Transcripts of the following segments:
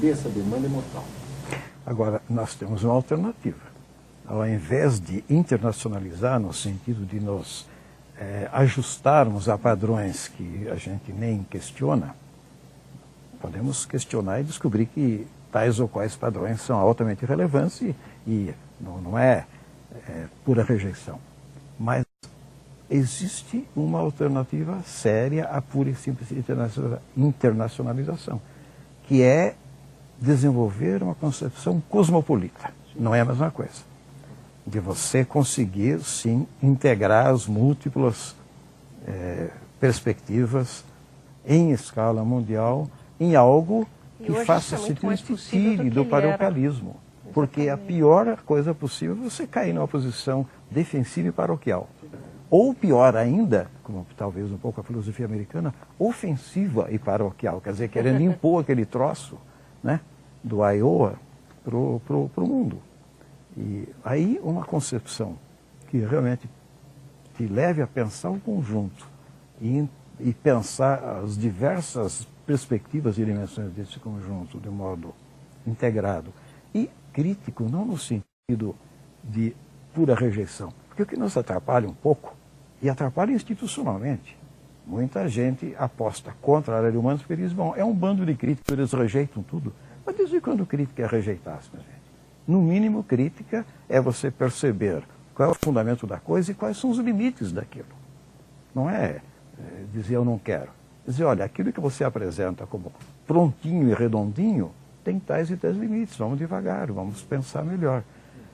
atender essa demanda é mortal. Agora, nós temos uma alternativa. Ao invés de internacionalizar, no sentido de nos ajustarmos a padrões que a gente nem questiona, podemos questionar e descobrir que tais ou quais padrões são altamente relevantes e não é pura rejeição. Mas existe uma alternativa séria à pura e simples internacionalização, que é desenvolver uma concepção cosmopolita. Não é a mesma coisa. De você conseguir, sim, integrar as múltiplas perspectivas em escala mundial em algo que faça sentido, que tire do paroquialismo. Porque a pior coisa possível é você cair numa posição defensiva e paroquial. Ou pior ainda, como talvez um pouco a filosofia americana, ofensiva e paroquial. Quer dizer, querendo impor aquele troço, né, do Iowa para o mundo. E aí uma concepção que realmente te leve a pensar o conjunto e pensar as diversas perspectivas e dimensões desse conjunto de modo integrado e crítico, não no sentido de pura rejeição. Porque o que nos atrapalha um pouco, e atrapalha institucionalmente, muita gente aposta contra a área de humanos porque diz, bom, é um bando de críticos, eles rejeitam tudo. Mas desde quando crítica é rejeitar, minha gente? No mínimo, crítica é você perceber qual é o fundamento da coisa e quais são os limites daquilo. Não é dizer eu não quero. Dizer, olha, aquilo que você apresenta como prontinho e redondinho tem tais e tais limites, vamos devagar, vamos pensar melhor.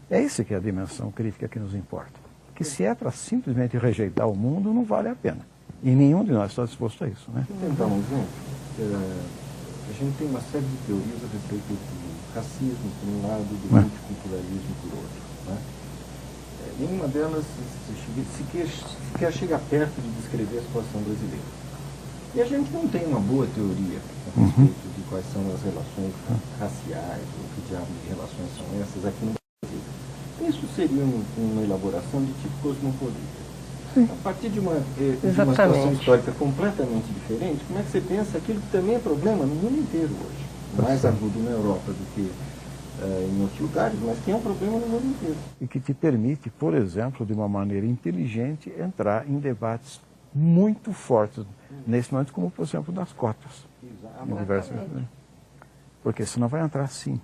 É essa que é a dimensão crítica que nos importa. Que se é para simplesmente rejeitar o mundo, não vale a pena. E nenhum de nós está disposto a isso, né? Então, a gente tem uma série de teorias a respeito do racismo por um lado, do multiculturalismo por outro. Né? Nenhuma delas sequer chega perto de descrever a situação brasileira. E a gente não tem uma boa teoria a respeito de quais são as relações raciais, ou que diabo de relações são essas aqui no Brasil. Isso seria uma elaboração de tipo cosmopolita. A partir de uma situação histórica completamente diferente, como é que você pensa aquilo que também é problema no mundo inteiro hoje? Mais agudo na Europa do que em outros lugares, mas que é um problema no mundo inteiro. E que te permite, por exemplo, de uma maneira inteligente, entrar em debates muito fortes nesse momento, como por exemplo das cotas. Porque senão vai entrar sim.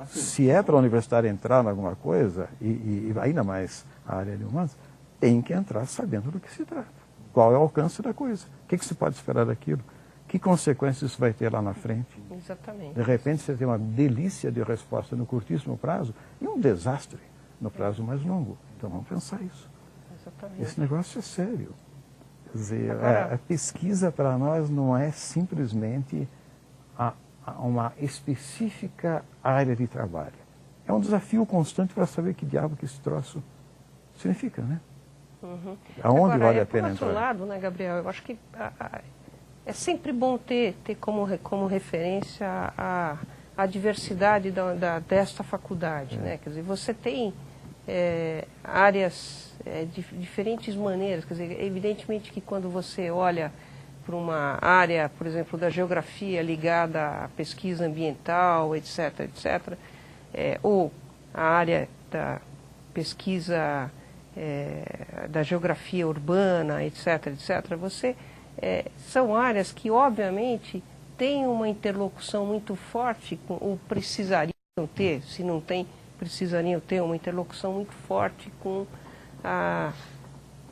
Se é para a universidade entrar em alguma coisa, e ainda mais a área de humanos, tem que entrar sabendo do que se trata. Qual é o alcance da coisa? O que se pode esperar daquilo? Que consequências isso vai ter lá na frente? Exatamente. De repente você tem uma delícia de resposta no curtíssimo prazo e um desastre no prazo mais longo. Então vamos pensar isso. Exatamente. Esse negócio é sério. Quer dizer, a pesquisa para nós não é simplesmente uma específica área de trabalho. É um desafio constante para saber que diabo que esse troço significa, né? Aonde Agora, vale a pena entrar? Por outro lado, né, Gabriel, eu acho que é sempre bom ter como referência a diversidade desta faculdade, né? Quer dizer, você tem áreas de diferentes maneiras, quer dizer, evidentemente que quando você olha para uma área, por exemplo, da geografia ligada à pesquisa ambiental, etc., etc., ou a área da pesquisa da geografia urbana, etc., etc., são áreas que, obviamente, têm uma interlocução muito forte, ou precisariam ter, se não tem, precisariam ter uma interlocução muito forte com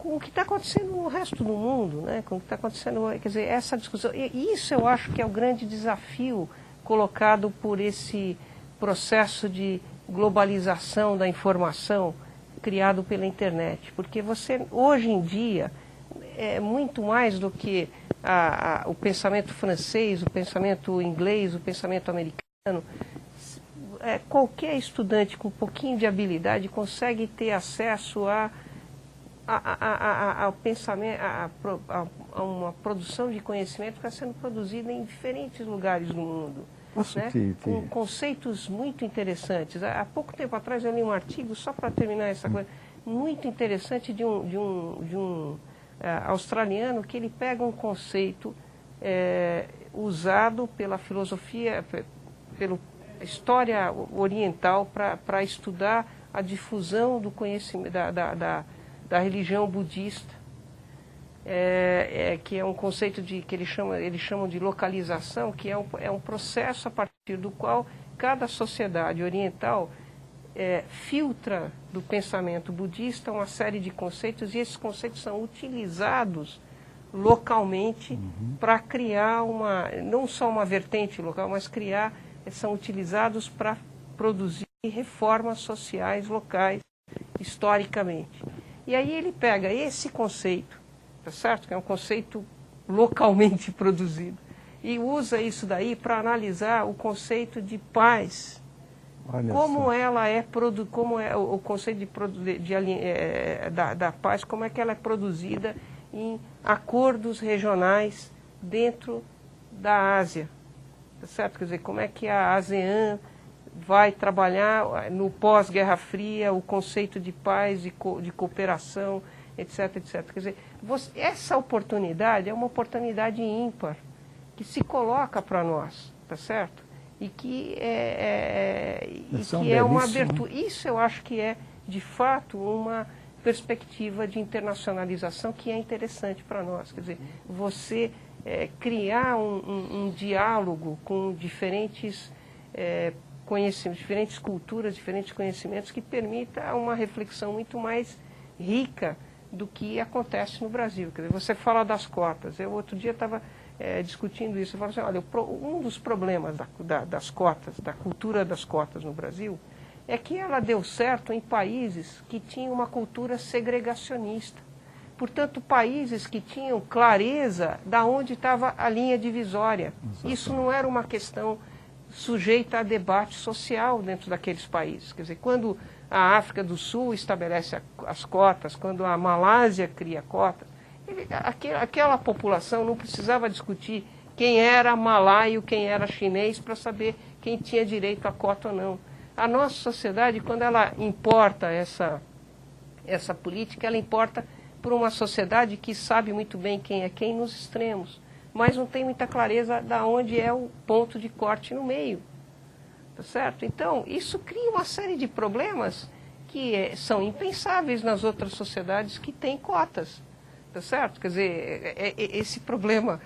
o que está acontecendo no resto do mundo, né? Com o que está acontecendo, quer dizer, essa discussão. E isso eu acho que é o grande desafio colocado por esse processo de globalização da informação criado pela internet. Porque você, hoje em dia, é muito mais do que o pensamento francês, o pensamento inglês, o pensamento americano. Qualquer estudante com um pouquinho de habilidade consegue ter acesso ao pensamento, a uma produção de conhecimento que está sendo produzida em diferentes lugares do mundo. Né? Com conceitos muito interessantes. Há pouco tempo atrás eu li um artigo, só para terminar essa coisa, muito interessante de um australiano, que ele pega um conceito usado pela filosofia, pela história oriental para estudar a difusão do conhecimento da religião budista, que é um conceito que eles chamam de localização, que é um processo a partir do qual cada sociedade oriental filtra do pensamento budista uma série de conceitos, e esses conceitos são utilizados localmente para criar não só uma vertente local, mas são utilizados para produzir reformas sociais locais, historicamente. E aí ele pega esse conceito, tá certo? Que é um conceito localmente produzido, e usa isso daí para analisar o conceito de paz. Como ela como é o conceito da paz, como é que ela é produzida em acordos regionais dentro da Ásia, tá certo? Quer dizer, como é que a ASEAN vai trabalhar no pós-Guerra Fria o conceito de paz, de cooperação, etc, etc. Quer dizer, essa oportunidade é uma oportunidade ímpar que se coloca para nós, tá certo? E que é uma abertura. Isso eu acho que é, de fato, uma perspectiva de internacionalização que é interessante para nós. Quer dizer, você criar um diálogo com diferentes conhecimentos, diferentes culturas, diferentes conhecimentos, que permita uma reflexão muito mais rica do que acontece no Brasil. Quer dizer, você fala das cotas. Eu outro dia estava discutindo isso. Eu falo assim, olha, um dos problemas das cotas, da cultura das cotas no Brasil, é que ela deu certo em países que tinham uma cultura segregacionista. Portanto, países que tinham clareza de onde estava a linha divisória. Exatamente. Isso não era uma questão sujeita a debate social dentro daqueles países. Quer dizer, quando a África do Sul estabelece as cotas, quando a Malásia cria cotas, aquela população não precisava discutir quem era malaio, quem era chinês, para saber quem tinha direito à cota ou não. A nossa sociedade, quando ela importa essa política, ela importa por uma sociedade que sabe muito bem quem é quem nos extremos, mas não tem muita clareza de onde é o ponto de corte no meio. Tá certo? Então, isso cria uma série de problemas que são impensáveis nas outras sociedades que têm cotas. Tá certo? Quer dizer, esse problema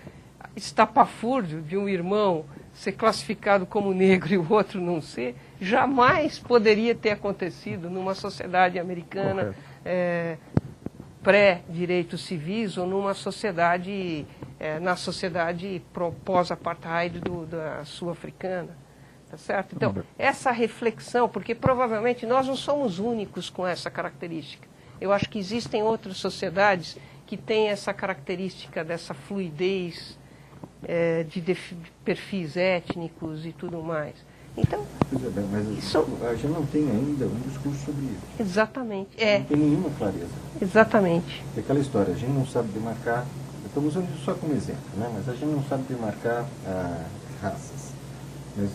estapafúrdio de um irmão ser classificado como negro e o outro não ser, jamais poderia ter acontecido numa sociedade americana pré-direitos civis ou numa sociedade, na sociedade pós-apartheid da sul-africana. Tá certo? Então, essa reflexão, porque provavelmente nós não somos únicos com essa característica. Eu acho que existem outras sociedades que têm essa característica dessa fluidez de perfis étnicos e tudo mais. Então, mas a gente não tem ainda um discurso sobre isso. Exatamente. Não tem nenhuma clareza. Exatamente. É aquela história, a gente não sabe demarcar, estamos usando isso só como exemplo, né? Mas a gente não sabe demarcar raças. Mas,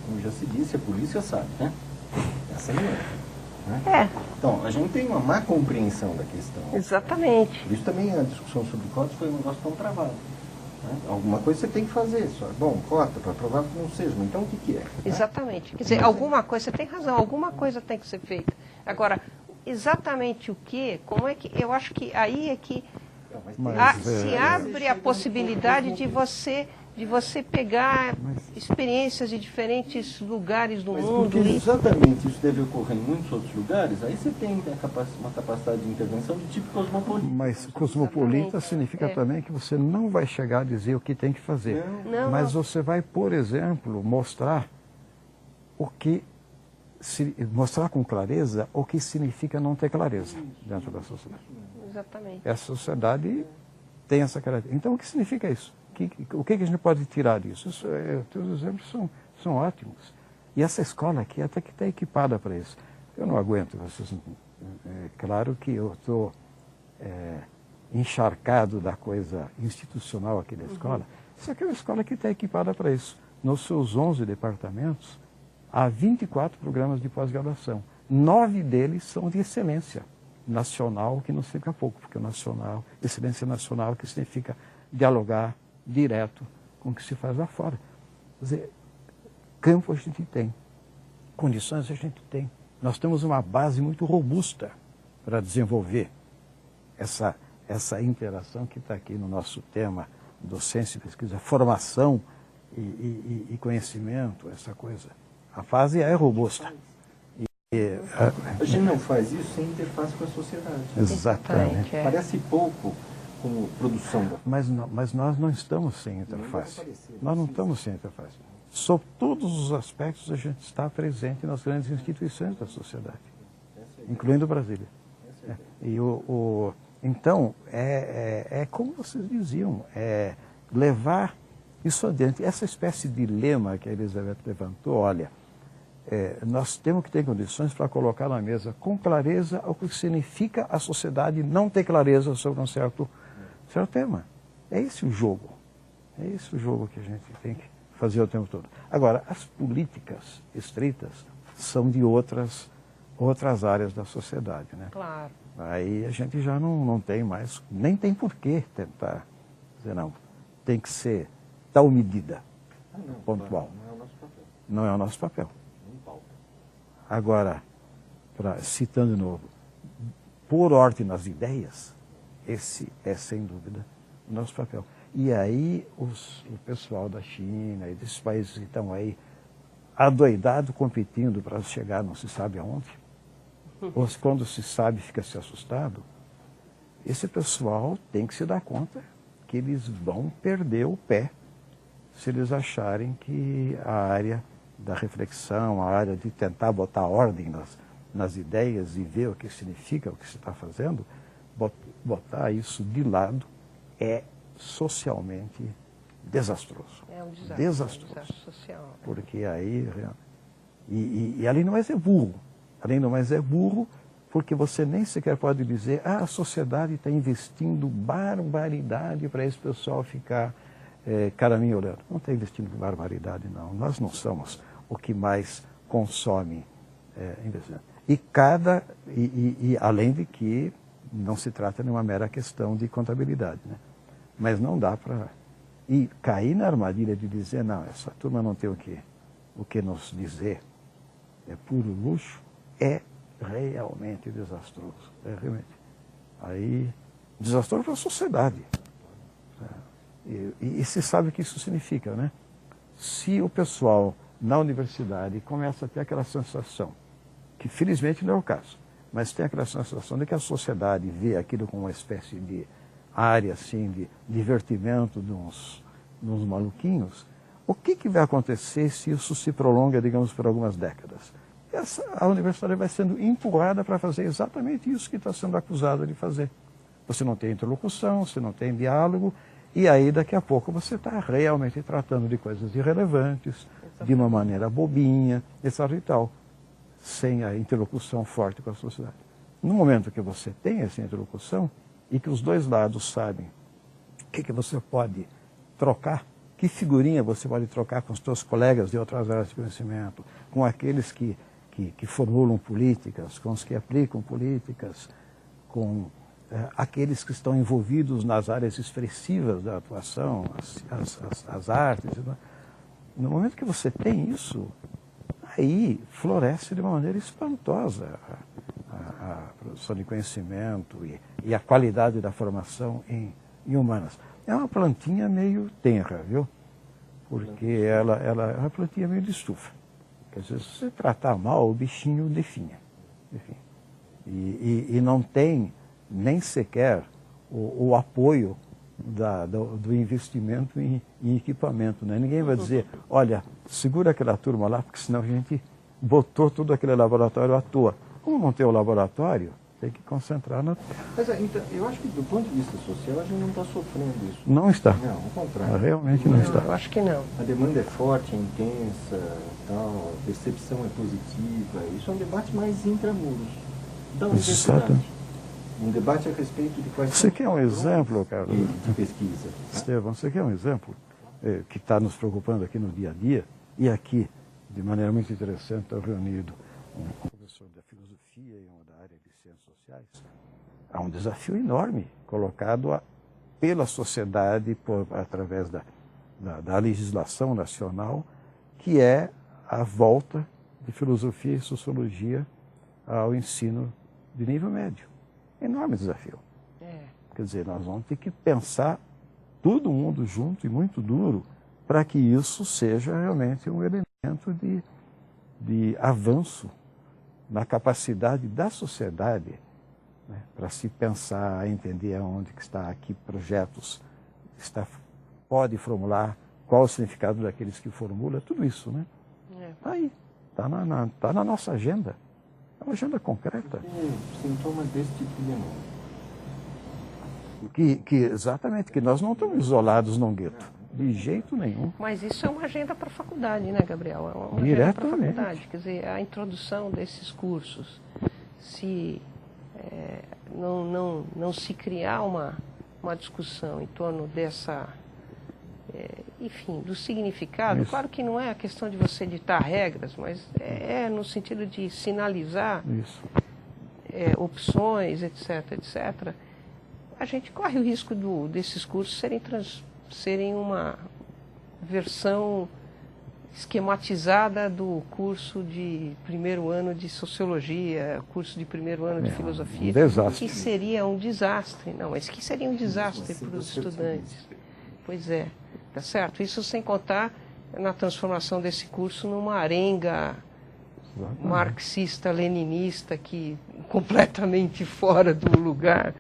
como já se disse, a polícia sabe, né? Essa não é. Né? Então, a gente tem uma má compreensão da questão. Exatamente. Por isso também a discussão sobre cotas foi um negócio tão travado. Né? Alguma coisa você tem que fazer. Só. Bom, cota, para provar que não seja, mas então o que é? Exatamente. Né? Quer dizer, alguma coisa, você tem razão, alguma coisa tem que ser feita. Agora, exatamente o que, como é que, eu acho que aí é que se abre a possibilidade de você pegar experiências de diferentes lugares do mundo. Porque exatamente isso deve ocorrer em muitos outros lugares, aí você tem uma capacidade de intervenção de tipo cosmopolita. Mas cosmopolita significa também que você não vai chegar a dizer o que tem que fazer. Mas você vai, por exemplo, mostrar mostrar com clareza o que significa não ter clareza dentro da sociedade. Exatamente. Essa sociedade tem essa característica. Então, o que significa isso? O que a gente pode tirar disso? Os exemplos são ótimos. E essa escola aqui até que está equipada para isso. Eu não aguento. Claro que eu estou encharcado da coisa institucional aqui da escola. Isso aqui é uma escola que está equipada para isso. Nos seus 11 departamentos, há 24 programas de pós-graduação. 9 deles são de excelência nacional, que não significa pouco, porque o nacional, excelência nacional, que significa dialogar direto com o que se faz lá fora. Quer dizer, campo a gente tem, condições a gente tem. Nós temos uma base muito robusta para desenvolver essa interação que está aqui no nosso tema, docência e pesquisa, formação e conhecimento, essa coisa. A base é robusta. A gente não faz isso sem interface com a sociedade. Exatamente. Parece pouco como produção. Mas nós não estamos sem interface. Nós não estamos sem interface. Sob todos os aspectos, a gente está presente nas grandes instituições da sociedade, incluindo Brasília. Então, é como vocês diziam, levar isso adiante. Essa espécie de lema que a Elizabeth levantou, olha, nós temos que ter condições para colocar na mesa com clareza o que significa a sociedade não ter clareza sobre um certo tema. É esse o jogo. É esse o jogo que a gente tem que fazer o tempo todo. Agora, as políticas estritas são de outras áreas da sociedade, né? Claro. Aí a gente já não tem mais, nem tem por que tentar dizer, não, tem que ser tal medida, pontual. Não é o nosso papel. Não é o nosso papel. Agora, citando de novo, por ordem nas ideias, esse é, sem dúvida, o nosso papel. E aí o pessoal da China e desses países que estão aí adoidado competindo para chegar não se sabe aonde, ou quando se sabe fica-se assustado, esse pessoal tem que se dar conta que eles vão perder o pé se eles acharem que a área da reflexão, a área de tentar botar ordem nas ideias e ver o que significa o que se está fazendo, botar isso de lado é socialmente desastroso. É um desastre. Desastroso. É um desastre social. Porque aí... E além do mais é burro. Além do mais é burro porque você nem sequer pode dizer a sociedade está investindo barbaridade para esse pessoal ficar caraminho olhando. Não está investindo barbaridade, não. Nós não somos o que mais consome investimento. E além de que não se trata de uma mera questão de contabilidade, né? Mas não dá para cair na armadilha de dizer, não, essa turma não tem o que nos dizer, é puro luxo, é realmente desastroso. É realmente. Aí, desastroso para a sociedade. E se sabe o que isso significa, né? Se o pessoal na universidade começa a ter aquela sensação, que felizmente não é o caso, mas tem aquela sensação de que a sociedade vê aquilo como uma espécie de área assim, de divertimento de uns maluquinhos, o que vai acontecer se isso se prolonga, digamos, por algumas décadas? A universidade vai sendo empurrada para fazer exatamente isso que está sendo acusada de fazer. Você não tem interlocução, você não tem diálogo, e aí daqui a pouco você está realmente tratando de coisas irrelevantes, de uma maneira bobinha, etc. e tal, sem a interlocução forte com a sociedade. No momento que você tem essa interlocução, e que os dois lados sabem o que você pode trocar, que figurinha você pode trocar com os seus colegas de outras áreas de conhecimento, com aqueles que formulam políticas, com os que aplicam políticas, com aqueles que estão envolvidos nas áreas expressivas da atuação, as artes. No momento que você tem isso, aí floresce de uma maneira espantosa a produção de conhecimento e a qualidade da formação em humanas. É uma plantinha meio tenra, viu? Porque ela é uma plantinha meio de estufa. Quer dizer, se você tratar mal, o bichinho definha. E não tem nem sequer o apoio do investimento em equipamento, né? Ninguém vai dizer, olha, segura aquela turma lá, porque senão a gente botou todo aquele laboratório à toa. Como não tem o laboratório, tem que concentrar na terra. Mas então, eu acho que do ponto de vista social a gente não está sofrendo isso. Não está. Não, ao contrário. Realmente não está. Eu acho que não. A demanda é forte, é intensa, tal, a percepção é positiva. Isso é um debate mais intramuros da universidade. Exato. Um debate a respeito de quais Você quer um exemplo, Carlos? de pesquisa. Estevão, você quer um exemplo que está nos preocupando aqui no dia a dia? E aqui, de maneira muito interessante, está reunido um professor da filosofia e um da área de ciências sociais. Há um desafio enorme colocado pela sociedade através da legislação nacional, que é a volta de filosofia e sociologia ao ensino de nível médio. Enorme desafio. Quer dizer, nós vamos ter que pensar todo mundo junto e muito duro para que isso seja realmente um elemento de avanço na capacidade da sociedade, né, para se pensar, entender aonde que está aqui projetos, pode formular qual o significado daqueles que formula, tudo isso, né? Está aí, está na nossa agenda. É uma agenda concreta. Sintoma desse tipo de mundo. Exatamente, que nós não estamos isolados num gueto, de jeito nenhum. Mas isso é uma agenda para a faculdade, né, Gabriel? É uma agenda para a faculdade. Quer dizer, a introdução desses cursos, se não se criar uma discussão em torno dessa, enfim, do significado, claro que não é a questão de você ditar regras, mas é no sentido de sinalizar opções, etc., etc., a gente corre o risco desses cursos serem uma versão esquematizada do curso de primeiro ano de sociologia, curso de primeiro ano de filosofia, desastre. Que seria um desastre. Não, mas que seria um desastre para os estudantes. Pois é, tá certo? Isso sem contar na transformação desse curso numa arenga marxista-leninista que completamente fora do lugar,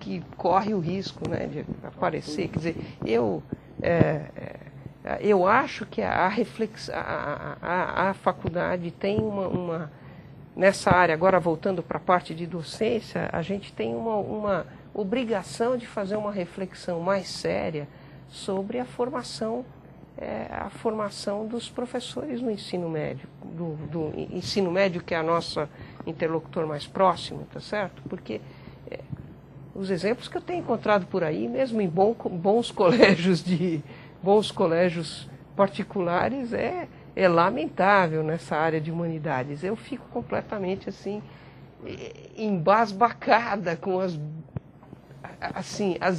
que corre o risco, né, de aparecer. Quer dizer, eu acho que a faculdade tem uma nessa área, agora voltando para a parte de docência, a gente tem uma obrigação de fazer uma reflexão mais séria sobre a formação dos professores no ensino médio, do ensino médio, que é a nossa interlocutor mais próximo, tá certo? Porque os exemplos que eu tenho encontrado por aí, mesmo em bons colégios particulares, é lamentável nessa área de humanidades. Eu fico completamente assim embasbacada com as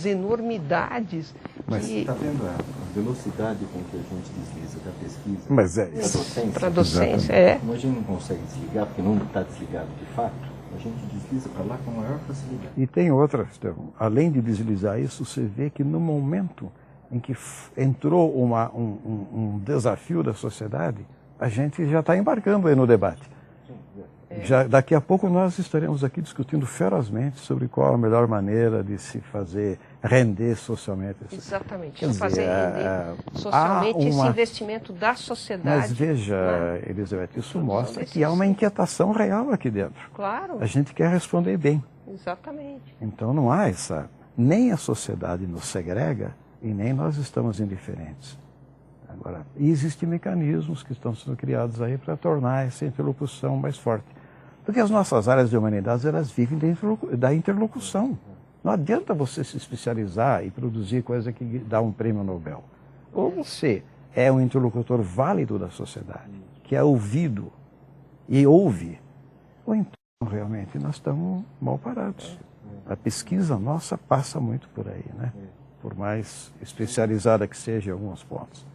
enormidades. Mas você está vendo a velocidade com que a gente desliza da pesquisa? Mas é isso. Para a docência, Como a gente não consegue desligar, porque não está desligado de fato, a gente desliza para lá com a maior facilidade. E tem outra questão. Além de deslizar isso, você vê que no momento em que entrou um desafio da sociedade, a gente já está embarcando aí no debate. Já, daqui a pouco nós estaremos aqui discutindo ferozmente sobre qual a melhor maneira de se fazer render socialmente. Exatamente, fazer render socialmente esse investimento da sociedade. Mas veja, Elizabeth, isso mostra que há uma inquietação real aqui dentro. Claro. A gente quer responder bem. Exatamente. Então não há nem a sociedade nos segrega e nem nós estamos indiferentes. Agora, existem mecanismos que estão sendo criados aí para tornar essa interlocução mais forte. Porque as nossas áreas de humanidades, elas vivem da interlocução. Não adianta você se especializar e produzir coisa que dá um prêmio Nobel. Ou você é um interlocutor válido da sociedade, que é ouvido e ouve, ou então realmente nós estamos mal parados. A pesquisa nossa passa muito por aí, né? Por mais especializada que seja em alguns pontos.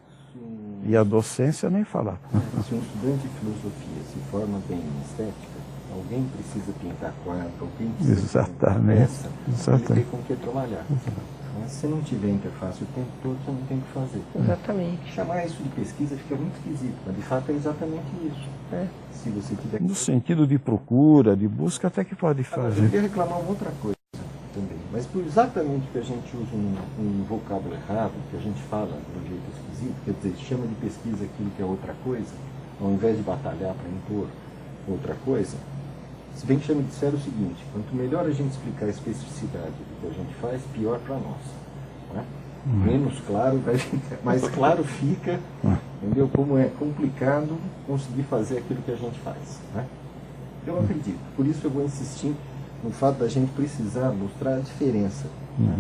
E a docência nem falar. Se um estudante de filosofia se forma bem em estética, alguém precisa pintar quadro, alguém precisa pintar peça, ele tem com que trabalhar. Mas se não tiver interface o tempo todo, você não tem o que fazer. Exatamente. Chamar isso de pesquisa fica muito esquisito, mas de fato é exatamente isso. Se você tiver... No sentido de procura, de busca, até que pode fazer. Eu queria reclamar uma outra coisa também, mas por exatamente que a gente usa um vocábulo errado, que a gente fala de um jeito esquisito, quer dizer, chama de pesquisa aquilo que é outra coisa, ao invés de batalhar para impor outra coisa, se bem que já me disseram o seguinte: quanto melhor a gente explicar a especificidade do que a gente faz, pior para nós. Não é? Menos claro, mais claro fica, entendeu? Como é complicado conseguir fazer aquilo que a gente faz. Não é? Eu acredito, por isso eu vou insistir no fato da gente precisar mostrar a diferença.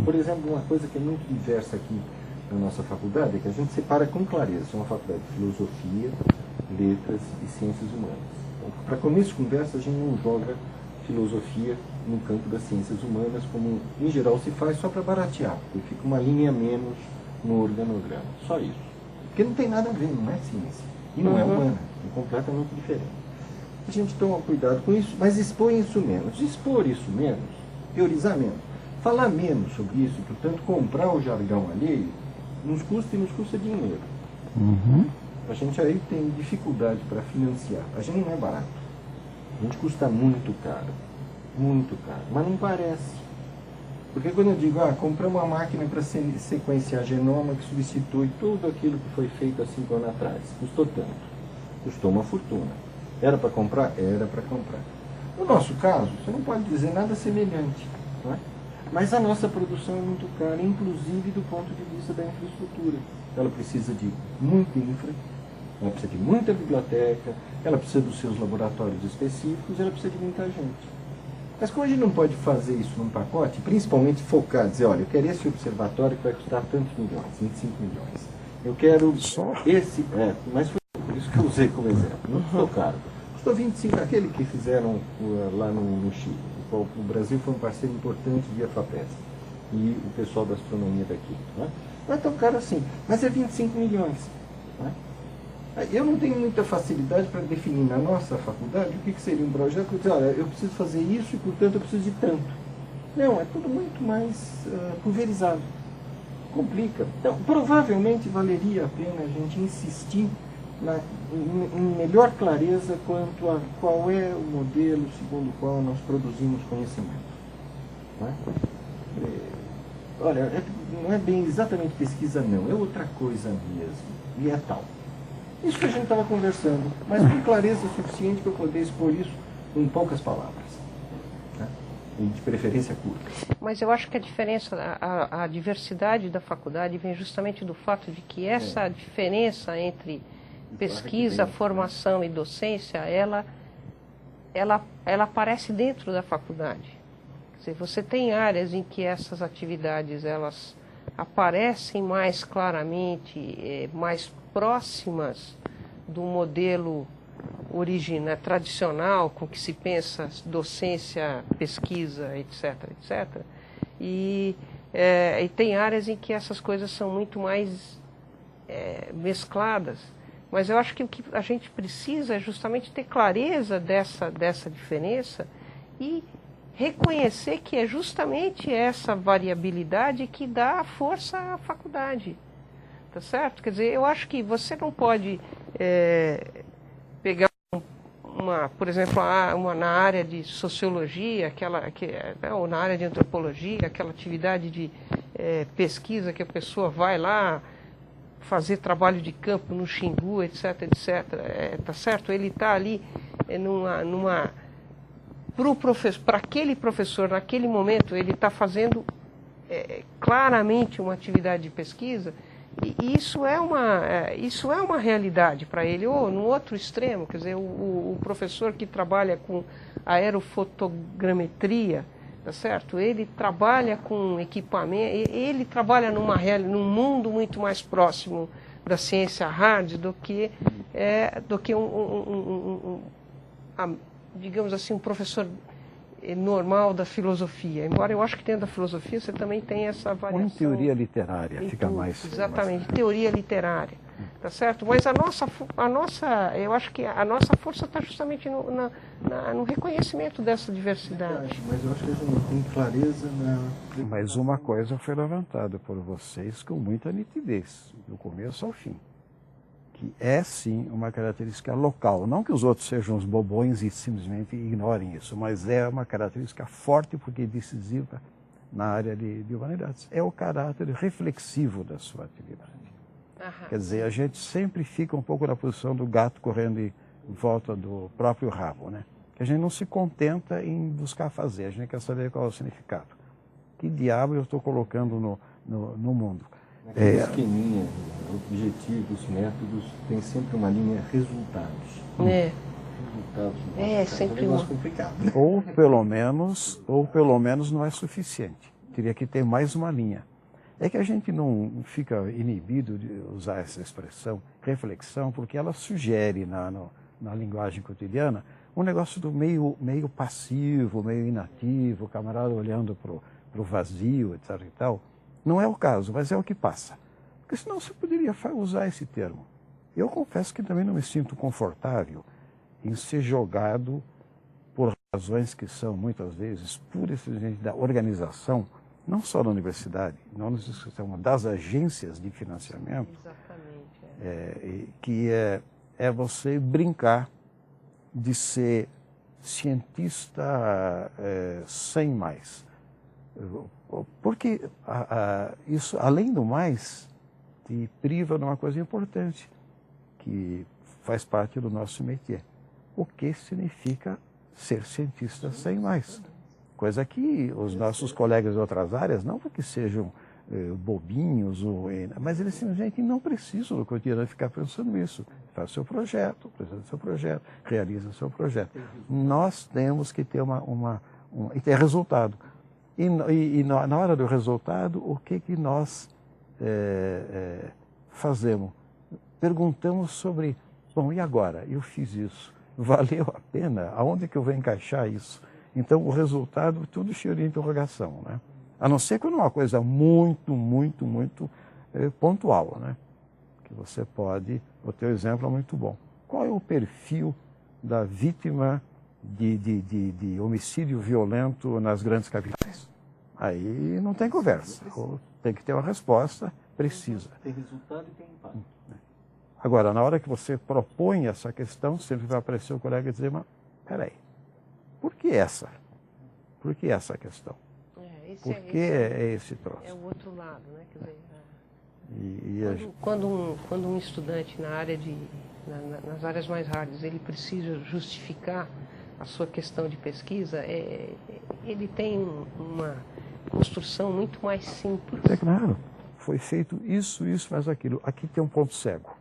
Por exemplo, uma coisa que é muito diversa aqui na nossa faculdade é que a gente separa com clareza. É uma faculdade de filosofia, letras e ciências humanas. Para começo de conversa, a gente não joga filosofia no campo das ciências humanas, como em geral se faz, só para baratear, porque fica uma linha a menos no organograma. Só isso. Porque não tem nada a ver, não é ciência. E não é humana, é completamente diferente. A gente toma cuidado com isso, mas expõe isso menos. Expor isso menos, teorizar menos, falar menos sobre isso, portanto, comprar o jargão alheio, nos custa dinheiro. A gente aí tem dificuldade para financiar. A gente não é barato. A gente custa muito caro, mas não parece. Porque quando eu digo, comprei uma máquina para sequenciar genoma que substitui tudo aquilo que foi feito há 5 anos atrás, custou tanto, custou uma fortuna. Era para comprar? Era para comprar. No nosso caso, você não pode dizer nada semelhante, não é? Mas a nossa produção é muito cara, inclusive do ponto de vista da infraestrutura. Ela precisa de muita infra, ela precisa de muita biblioteca, ela precisa dos seus laboratórios específicos, ela precisa de muita gente. Mas como a gente não pode fazer isso num pacote, principalmente focar, dizer, olha, eu quero esse observatório que vai custar tantos milhões, 25 milhões. Eu quero esse, mas foi por isso que eu usei como exemplo, não custou caro. Custou 25, aquele que fizeram lá no Chile. O Brasil foi um parceiro importante via FAPESP e o pessoal da astronomia daqui. Não é tão caro assim, mas é 25 milhões. Não é? Eu não tenho muita facilidade para definir na nossa faculdade o que seria um projeto. Dizer, olha, eu preciso fazer isso e, portanto, eu preciso de tanto. Não, é tudo muito mais pulverizado. Complica. Então, provavelmente valeria a pena a gente insistir em melhor clareza quanto a qual é o modelo segundo o qual nós produzimos conhecimento. Não é? Olha, não é bem exatamente pesquisa, não. É outra coisa mesmo. E é tal. Isso que a gente estava conversando, mas com clareza suficiente para eu poder expor isso em poucas palavras. Né? E de preferência curta. Mas eu acho que a diferença, a diversidade da faculdade vem justamente do fato de que essa diferença entre pesquisa, formação e docência, ela aparece dentro da faculdade. Quer dizer, você tem áreas em que essas atividades elas aparecem mais claramente, mais próximas do modelo original, tradicional, com que se pensa docência, pesquisa, etc., etc. E tem áreas em que essas coisas são muito mais mescladas. Mas eu acho que o que a gente precisa é justamente ter clareza dessa diferença e reconhecer que é justamente essa variabilidade que dá força à faculdade. Tá certo? Quer dizer, eu acho que você não pode pegar por exemplo, na área de sociologia, ou na área de antropologia, aquela atividade de pesquisa que a pessoa vai lá fazer trabalho de campo no Xingu, etc., etc. Tá certo? Ele está ali para aquele professor, naquele momento, ele está fazendo claramente uma atividade de pesquisa. E isso é uma realidade para ele. Ou no outro extremo, quer dizer, o professor que trabalha com aerofotogrametria, tá certo? Ele trabalha com equipamento, ele trabalha num mundo muito mais próximo da ciência hard do que digamos assim, um professor normal da filosofia. Embora eu acho que dentro da filosofia você também tem essa variação. Em teoria literária fica mais... Exatamente, teoria literária. Tá certo? Mas eu acho que a nossa força está justamente no reconhecimento dessa diversidade. Mas eu acho que a gente não tem clareza Mas uma coisa foi levantada por vocês com muita nitidez, do começo ao fim. Que é sim uma característica local. Não que os outros sejam os bobões e simplesmente ignorem isso, mas é uma característica forte porque é decisiva na área de humanidades. É o caráter reflexivo da sua atividade. Quer dizer, a gente sempre fica um pouco na posição do gato correndo em volta do próprio rabo, né? Que a gente não se contenta em buscar fazer, a gente quer saber qual é o significado. Que diabo eu estou colocando no mundo? Esqueminha, objetivos, métodos, tem sempre uma linha resultados. Resultados. Sempre é um complicado. Né? Ou pelo menos não é suficiente. Teria que ter mais uma linha. É que a gente não fica inibido de usar essa expressão, reflexão, porque ela sugere na linguagem cotidiana um negócio do meio passivo, meio inativo, o camarada olhando para o vazio, etc. e tal. Não é o caso, mas é o que passa. Porque senão você poderia usar esse termo. Eu confesso que também não me sinto confortável em ser jogado por razões que são, muitas vezes, pura e simplesmente da organização, não só da universidade, não das agências de financiamento. Exatamente. Que é você brincar de ser cientista sem mais. Porque isso, além do mais, te priva de uma coisa importante, que faz parte do nosso métier. O que significa ser cientista sem mais? Coisa que os nossos colegas de outras áreas, não porque sejam bobinhos, mas eles simplesmente não precisam do cotidiano ficar pensando nisso. Faz o seu projeto, apresenta o seu projeto, realiza o seu projeto. Nós temos que ter e ter resultado. E na hora do resultado, o que nós fazemos? Perguntamos sobre, bom, e agora? Eu fiz isso. Valeu a pena? Aonde que eu vou encaixar isso? Então, o resultado, tudo cheio de interrogação, né? A não ser quando é uma coisa muito, muito, muito pontual, né? Que você pode... O teu exemplo é muito bom. Qual é o perfil da vítima de homicídio violento nas grandes capitais? Aí não tem conversa. Ou tem que ter uma resposta precisa. Tem resultado e tem impacto. Agora, na hora que você propõe essa questão, sempre vai aparecer o colega e dizer, mas, peraí, por que essa? Por que essa questão? Por que esse troço? É o outro lado, né? Quer dizer, quando um estudante na área nas áreas mais raras, ele precisa justificar a sua questão de pesquisa, ele tem uma construção muito mais simples. É claro, foi feito isso, mas aquilo. Aqui tem um ponto cego.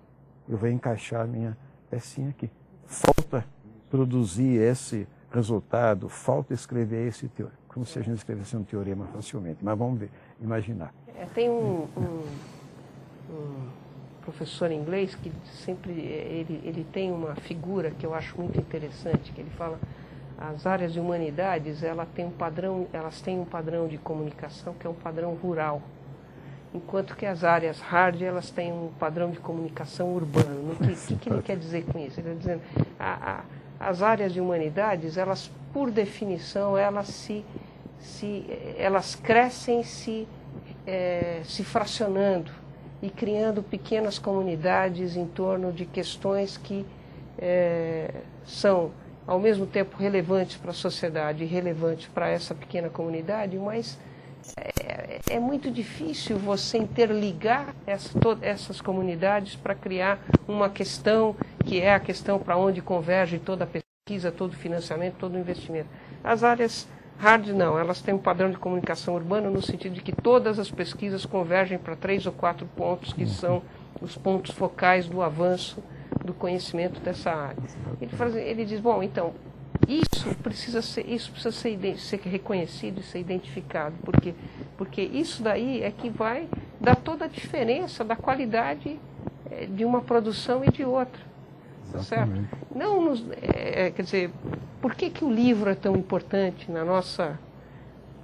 Eu vou encaixar a minha pecinha aqui. Falta produzir esse resultado, falta escrever esse teorema. Como se a gente escrevesse um teorema facilmente. Mas vamos ver, imaginar. Tem um professor inglês que sempre ele tem uma figura que eu acho muito interessante, que ele fala: as áreas de humanidades elas têm um padrão de comunicação que é um padrão rural, enquanto que as áreas hard elas têm um padrão de comunicação urbano. O que ele quer dizer com isso? Ele está dizendo as áreas de humanidades, elas por definição elas elas crescem se fracionando e criando pequenas comunidades em torno de questões que são ao mesmo tempo relevantes para a sociedade e relevantes para essa pequena comunidade, mas é muito difícil você interligar essas comunidades para criar uma questão que é a questão para onde converge toda a pesquisa, todo o financiamento, todo o investimento. As áreas hard não, elas têm um padrão de comunicação urbana no sentido de que todas as pesquisas convergem para 3 ou 4 pontos que são os pontos focais do avanço do conhecimento dessa área. Ele diz, bom, então, isso precisa ser reconhecido e ser identificado, porque isso daí é que vai dar toda a diferença da qualidade de uma produção e de outra. Certo? Não, quer dizer, por que o livro é tão importante na nossa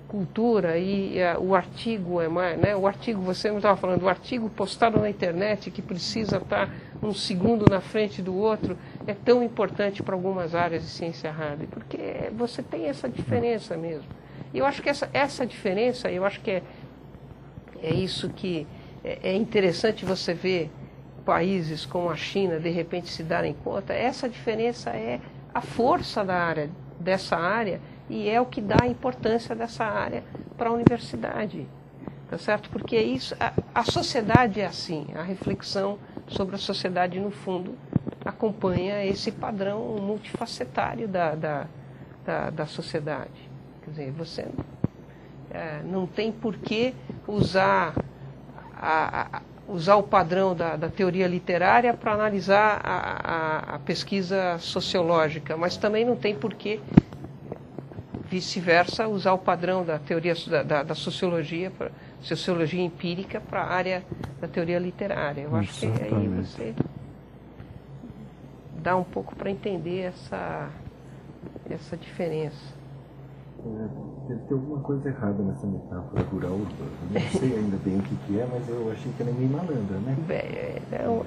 cultura e o artigo é mais, né? O artigo, você não estava falando, o artigo postado na internet que precisa estar um segundo na frente do outro é tão importante para algumas áreas de ciência hard, porque você tem essa diferença mesmo. E eu acho que essa diferença, eu acho que é isso que é interessante você ver países como a China de repente se darem conta. Essa diferença é a força dessa área e é o que dá a importância dessa área para a universidade, tá certo? Porque isso, a sociedade é assim, a reflexão sobre a sociedade no fundo acompanha esse padrão multifacetário da sociedade. Quer dizer, você não tem por que usar o padrão da teoria literária para analisar a pesquisa sociológica, mas também não tem por que, vice-versa, usar o padrão da teoria da sociologia, sociologia empírica, para a área da teoria literária. Eu acho que aí você dá um pouco para entender essa diferença. Deve ter alguma coisa errada nessa metáfora rural-urbana. Não sei ainda bem o que é, mas eu achei que ela é meio malandra, né? É o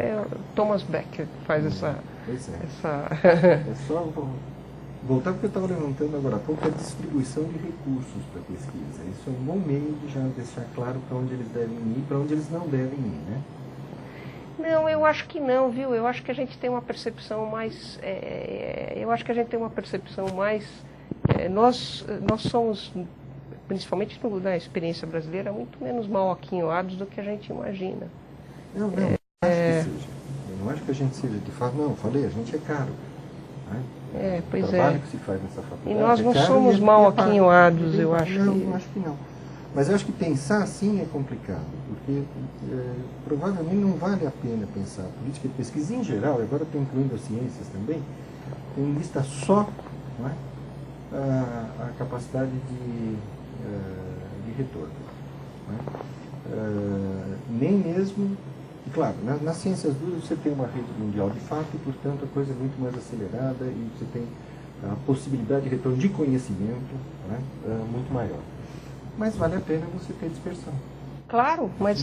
Thomas Becker que faz essa... Pois é. essa... É só voltar porque eu estava levantando agora há pouco a distribuição de recursos para a pesquisa. Isso é um bom meio de já deixar claro para onde eles devem ir e para onde eles não devem ir, né? Não, eu acho que não, viu? Eu acho que a gente tem uma percepção mais... Nós somos, principalmente na experiência brasileira, muito menos mal aquinhoados do que a gente imagina. Não, não acho que seja. Eu não acho que a gente seja de fato, não, falei, a gente é caro. Né? Pois o trabalho que se faz nessa faculdade e nós não caro somos mal aquinhoados, eu acho. Não, acho que não. Mas eu acho que pensar assim é complicado, porque provavelmente não vale a pena pensar a política de pesquisa em geral, agora estou incluindo as ciências também, em vista só, não é? A capacidade de retorno. Né? Nem mesmo, e claro, nas ciências duras você tem uma rede mundial de fato e, portanto, a coisa é muito mais acelerada e você tem a possibilidade de retorno de conhecimento, né? Muito maior. Mas vale a pena você ter dispersão. Claro, mas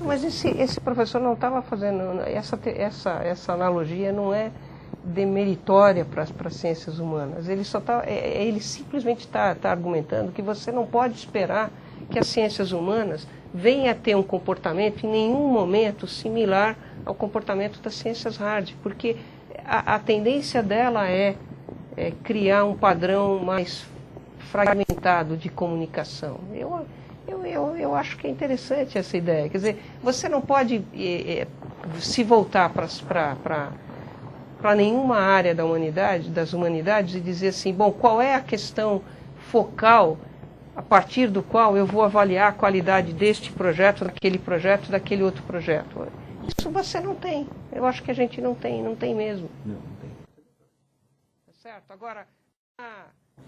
mas esse professor não estava fazendo... Essa analogia não é demeritória para as ciências humanas. Ele simplesmente está argumentando que você não pode esperar que as ciências humanas venham a ter um comportamento em nenhum momento similar ao comportamento das ciências hard, porque a tendência dela é criar um padrão mais fragmentado de comunicação. Eu acho que é interessante essa ideia. Quer dizer, você não pode se voltar para nenhuma área das humanidades e dizer assim, bom, qual é a questão focal a partir do qual eu vou avaliar a qualidade deste projeto, daquele outro projeto. Isso você não tem. Eu acho que a gente não tem mesmo. Não tem. Tá certo? Agora,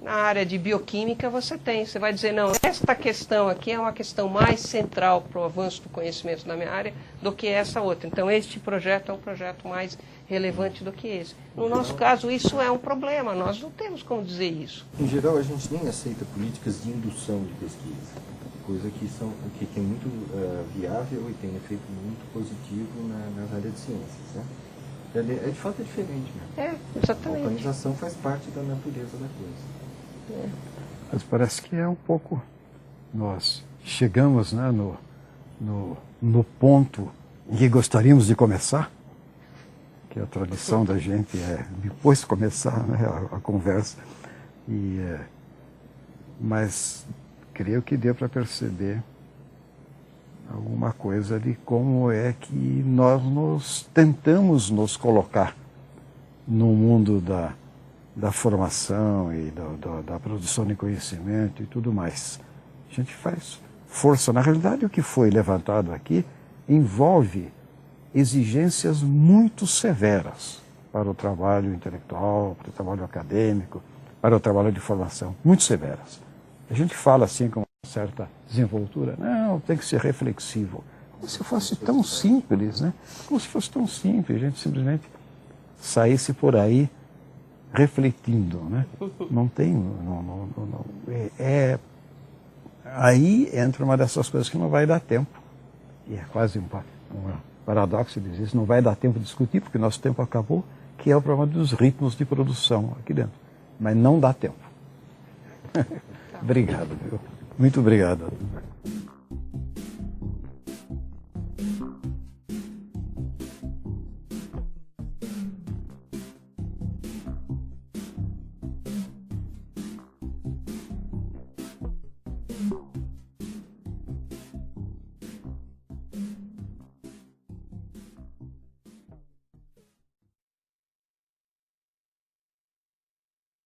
na área de bioquímica você vai dizer, não, esta questão aqui é uma questão mais central para o avanço do conhecimento na minha área do que essa outra. Então, este projeto é um projeto mais relevante do que esse. No nosso caso, isso é um problema, nós não temos como dizer isso. Em geral, a gente nem aceita políticas de indução de pesquisa, coisa que é muito viável e tem efeito muito positivo nas áreas de ciências, né? De fato é diferente, né? Exatamente. A organização faz parte da natureza da coisa. Mas parece que é um pouco... Nós chegamos, né, no ponto em que gostaríamos de começar, que a tradição da gente é depois começar, né, a conversa. Mas creio que deu para perceber alguma coisa de como é que nós tentamos nos colocar no mundo da formação e da produção de conhecimento e tudo mais. A gente faz força. Na realidade, o que foi levantado aqui envolve exigências muito severas para o trabalho intelectual, para o trabalho acadêmico, para o trabalho de formação, muito severas. A gente fala assim com uma certa desenvoltura, não, tem que ser reflexivo. Como se fosse tão simples, né? Como se fosse tão simples, a gente simplesmente saísse por aí refletindo, né? Não tem... Aí entra uma dessas coisas que não vai dar tempo. E é quase um paradoxo dizer isso, não vai dar tempo de discutir, porque nosso tempo acabou, que é o problema dos ritmos de produção aqui dentro. Mas não dá tempo. Obrigado, viu? Muito obrigado.